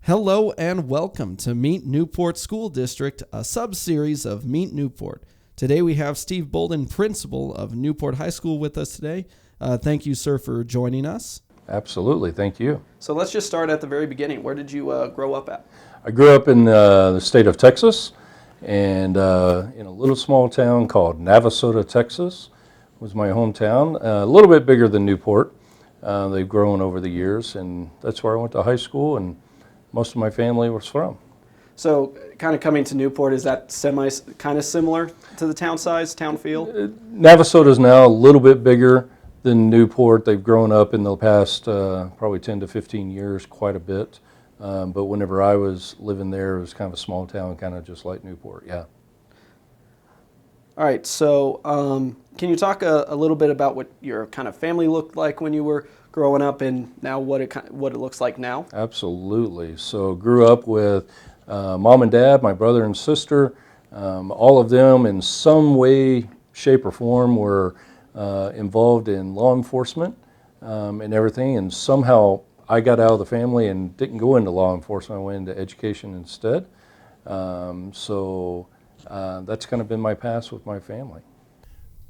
Hello and welcome to Meet Newport School District, a sub-series of Meet Newport. Today we have Steve Bouldin, principal of Newport High School, with us today. Thank you, sir, for joining us. Absolutely, thank you. So let's just start at the very beginning. Where did you grow up at? I grew up in the state of Texas, and in a little small town called Navasota, Texas, was my hometown. A little bit bigger than Newport. They've grown over the years, and that's where I went to high school, and most of my family was from. So kind of coming to Newport, is that kind of similar to the town size, town feel? Navasota is now a little bit bigger than Newport. They've grown up in the past probably 10 to 15 years quite a bit. But whenever I was living there, it was kind of a small town, kind of just like Newport, yeah. All right, so can you talk a little bit about what your kind of family looked like when you were growing up, and now what it looks like now? Absolutely. So grew up with mom and dad, my brother and sister. All of them in some way, shape, or form were involved in law enforcement and everything. And somehow I got out of the family and didn't go into law enforcement. I went into education instead. So that's kind of been my past with my family.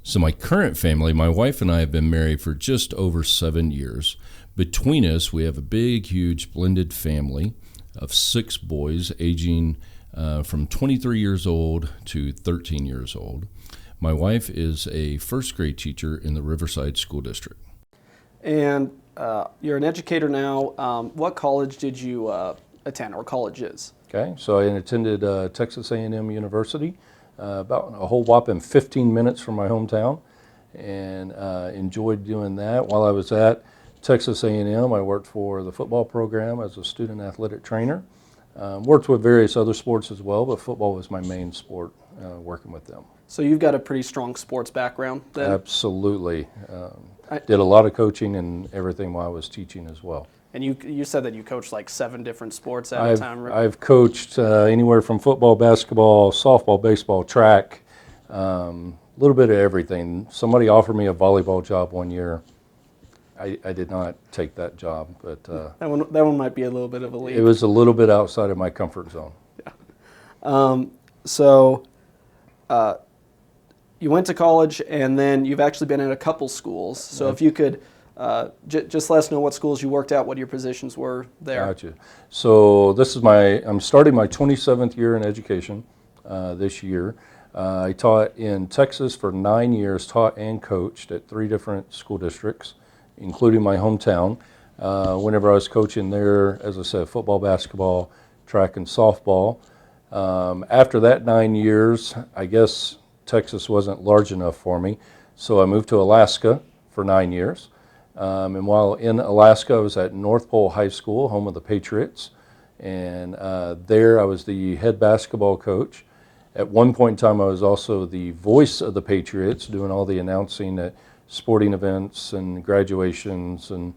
So my current family, my wife and I have been married for just over 7 years. Between us, we have a big, huge blended family of 6 boys aging from 23 years old to 13 years old. My wife is a first grade teacher in the Riverside School District. And you're an educator now. What college did you attend, or colleges? Okay, so I attended Texas A&M University, about a whole whopping 15 minutes from my hometown, and enjoyed doing that. While I was at Texas A&M, I worked for the football program as a student athletic trainer. Worked with various other sports as well, but football was my main sport, working with them. So you've got a pretty strong sports background then? Absolutely. Did a lot of coaching and everything while I was teaching as well. And you said that you coached like 7 different sports at a time, right? I've coached anywhere from football, basketball, softball, baseball, track, a little bit of everything. Somebody offered me a volleyball job one year. I did not take that job, but that one might be a little bit of a leap. It was a little bit outside of my comfort zone. Yeah. So you went to college, and then you've actually been at a couple schools. So if you could just let us know what schools you worked at, what your positions were there. Gotcha. So this is I'm starting my 27th year in education this year. I taught in Texas for 9 years, taught and coached at 3 different school districts, including my hometown. Whenever I was coaching there, as I said, football, basketball, track, and softball. After that 9 years, I guess Texas wasn't large enough for me, so I moved to Alaska for 9 years. And while in Alaska, I was at North Pole High School, home of the Patriots, and there I was the head basketball coach. At one point in time, I was also the voice of the Patriots, doing all the announcing at sporting events and graduations and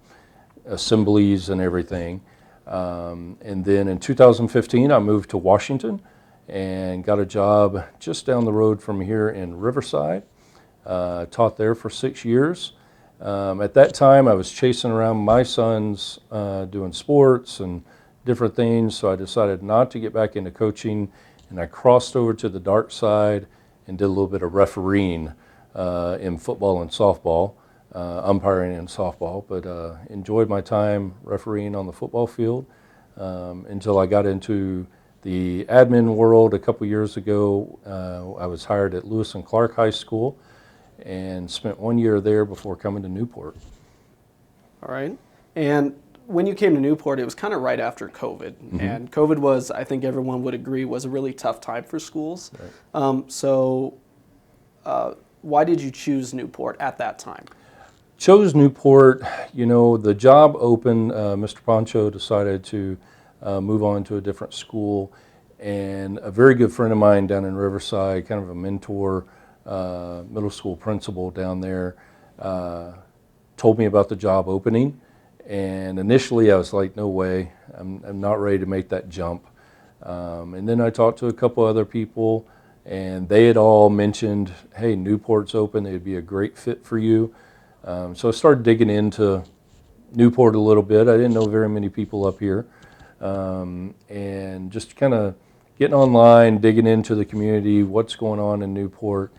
assemblies and everything. And then in 2015, I moved to Washington and got a job just down the road from here in Riverside. Taught there for 6 years. At that time, I was chasing around my sons doing sports and different things, so I decided not to get back into coaching, and I crossed over to the dark side and did a little bit of refereeing in football and softball, umpiring in softball, but enjoyed my time refereeing on the football field until I got into the admin world a couple years ago. I was hired at Lewis and Clark High School and spent 1 year there before coming to Newport. All right. And when you came to Newport, it was kind of right after COVID. Mm-hmm. And COVID was, I think everyone would agree, was a really tough time for schools. Right. So why did you choose Newport at that time? Chose Newport, the job opened. Mr. Poncho decided to move on to a different school, and a very good friend of mine down in Riverside, kind of a mentor, middle school principal down there, told me about the job opening, and initially I was like, no way, I'm not ready to make that jump. And then I talked to a couple other people, and they had all mentioned, hey, Newport's open, it'd be a great fit for you. So I started digging into Newport a little bit. I didn't know very many people up here. and just kind of getting online, digging into the community, what's going on in Newport,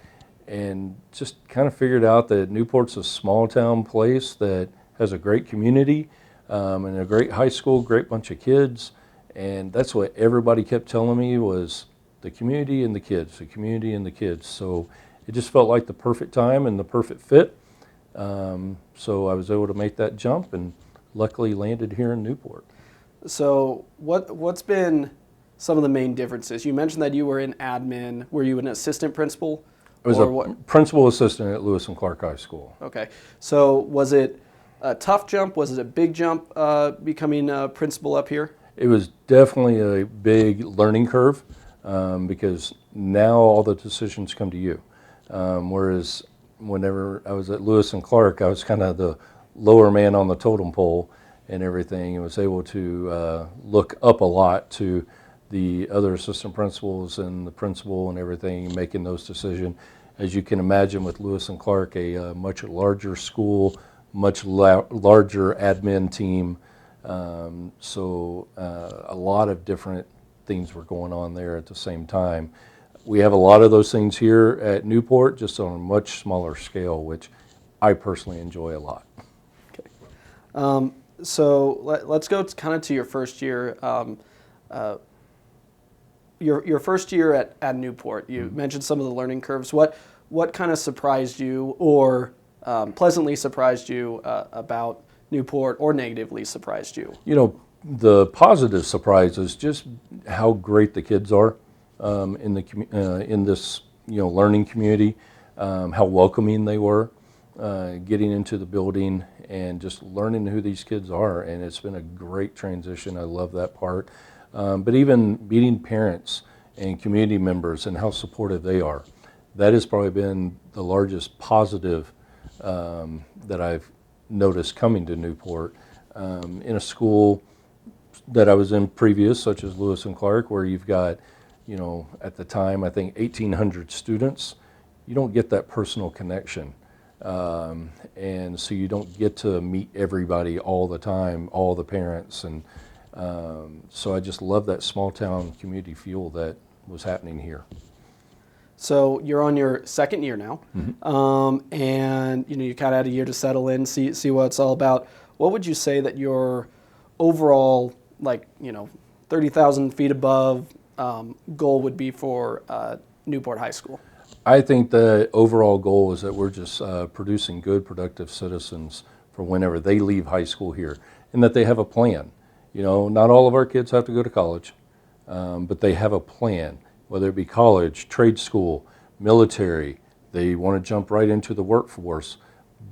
and just kind of figured out that Newport's a small town place that has a great community and a great high school, great bunch of kids, and that's what everybody kept telling me was the community and the kids, the community and the kids. So it just felt like the perfect time and the perfect fit. So I was able to make that jump and luckily landed here in Newport. So what's been some of the main differences? You mentioned that you were in admin. Were you an assistant principal? I was a principal assistant at Lewis and Clark High School. Okay. So was it a tough jump? Was it a big jump becoming a principal up here? It was definitely a big learning curve because now all the decisions come to you. Whereas whenever I was at Lewis and Clark, I was kind of the lower man on the totem pole and everything, and was able to look up a lot to the other assistant principals and the principal and everything, making those decisions. As you can imagine with Lewis and Clark, a much larger school, much larger admin team, so a lot of different things were going on there at the same time. We have a lot of those things here at Newport, just on a much smaller scale, which I personally enjoy a lot. Okay. So let's go kind of to your first year. Your first year at Newport. You mentioned some of the learning curves. What kind of surprised you, or pleasantly surprised you about Newport, or negatively surprised you? You know, the positive surprise is just how great the kids are in this learning community, how welcoming they were, getting into the building and just learning who these kids are, and it's been a great transition. I love that part. But even meeting parents and community members and how supportive they are, that has probably been the largest positive that I've noticed coming to Newport. In a school that I was in previous, such as Lewis and Clark, where you've got, at the time, I think 1,800 students, you don't get that personal connection. And so you don't get to meet everybody all the time, all the parents. And so I just love that small town community feel that was happening here. So you're on your second year now, and you kind of had a year to settle in, see what it's all about. What would you say that your overall, 30,000 feet above goal would be for Newport High School? I think the overall goal is that we're just producing good, productive citizens for whenever they leave high school here, and that they have a plan. Not all of our kids have to go to college, but they have a plan, whether it be college, trade school, military. They want to jump right into the workforce,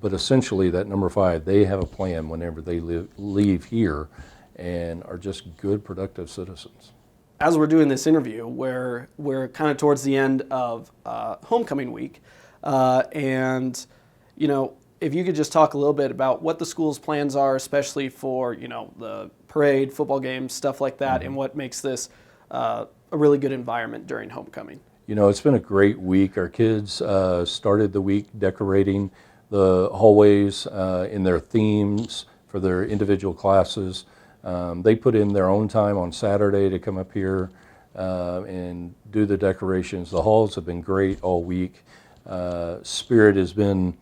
but essentially that number 5, they have a plan whenever they leave here and are just good, productive citizens. As we're doing this interview, we're kind of towards the end of homecoming week, and if you could just talk a little bit about what the school's plans are, especially for the parade, football games, stuff like that, and what makes this a really good environment during homecoming. It's been a great week. Our kids started the week decorating the hallways in their themes for their individual classes. They put in their own time on Saturday to come up here and do the decorations. The halls have been great all week. Spirit has been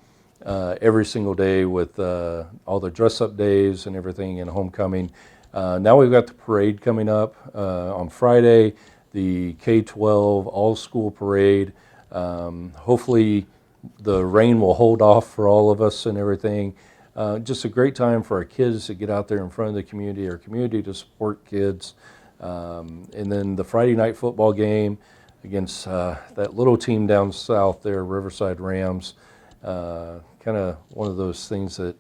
every single day with all the dress-up days and everything in homecoming. Now we've got the parade coming up on Friday, the K-12 all-school parade. Hopefully the rain will hold off for all of us and everything. Just a great time for our kids to get out there in front of the community, our community to support kids. And then the Friday night football game against that little team down south there, Riverside Rams. Kind of one of those things that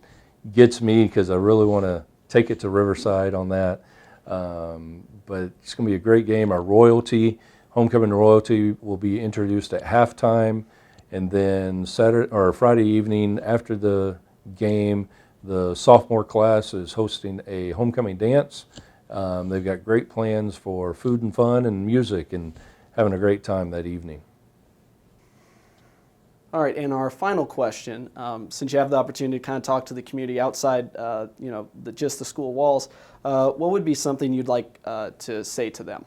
gets me because I really want to take it to Riverside on that. But it's going to be a great game. Our royalty, homecoming royalty, will be introduced at halftime. And then Friday evening after the game, the sophomore class is hosting a homecoming dance. They've got great plans for food and fun and music and having a great time that evening. All right, and our final question, since you have the opportunity to kind of talk to the community outside, just the school walls, what would be something you'd like to say to them?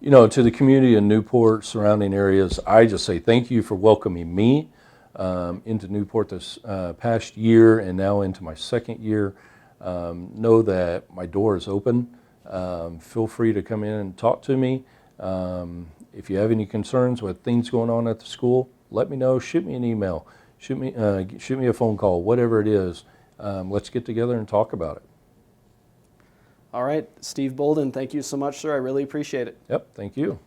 To the community in Newport, surrounding areas, I just say thank you for welcoming me into Newport this past year and now into my second year. Know that my door is open. Feel free to come in and talk to me. If you have any concerns with things going on at the school, let me know. Shoot me an email. Shoot me a phone call, whatever it is. Let's get together and talk about it. All right, Steve Bouldin, thank you so much, sir. I really appreciate it. Yep, thank you.